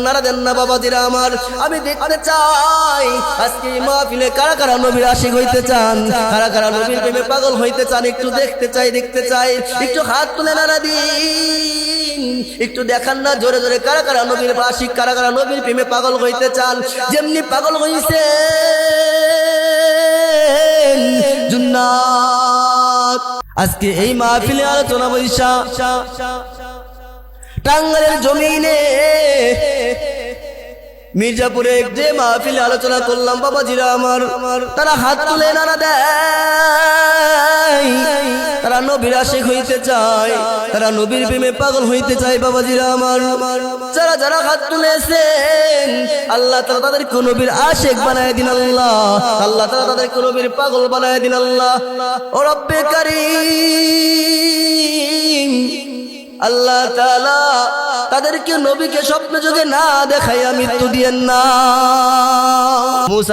নারা দেন না বাবাজিরা আমার। আমি দেখতে চাই আজকে এই মাহফিলে কারা কারা নবীর আশিক হইতে চান, কারা কারা নবীর প্রেমে পাগল হইতে চান, একটু দেখতে চাই, দেখতে চাই। একটু হাত তুলে নারা দিন, একটু দেখান না জোরে জোরে কারা কারা নবীর আশিক, কারা কারা নবীর প্রেমে পাগল হইতে চান, যেমনি পাগল হইছে জুন্নাত। আজকে এই মাহফিলে আলোচনা বৈশা টাঙ্গাইলের জমিনে মির্জাপুরে যে মাহফিলে আলোচনা করলাম বাবাজিরা আমার, তারা হাত তুলে নারা দেয়, তারা নবীর আশিক হইতে চায়, তারা নবীর প্রেমে পাগল হইতে চায় বাবাজিরা আমার। যারা যারা হাত তুলেছেন আল্লাহ তাআলা তাদেরকে নবীর আশিক বানায় দিন আল্লাহ, আল্লাহ তাআলা তাদেরকে নবীর পাগল বানায় দিন আল্লাহ। ও রব্বে কারীম, আল্লাহ তাআলা তাদেরকে নবীকে স্বপ্ন যোগে না দেখাইয়া মৃত্যু দিয়েন না।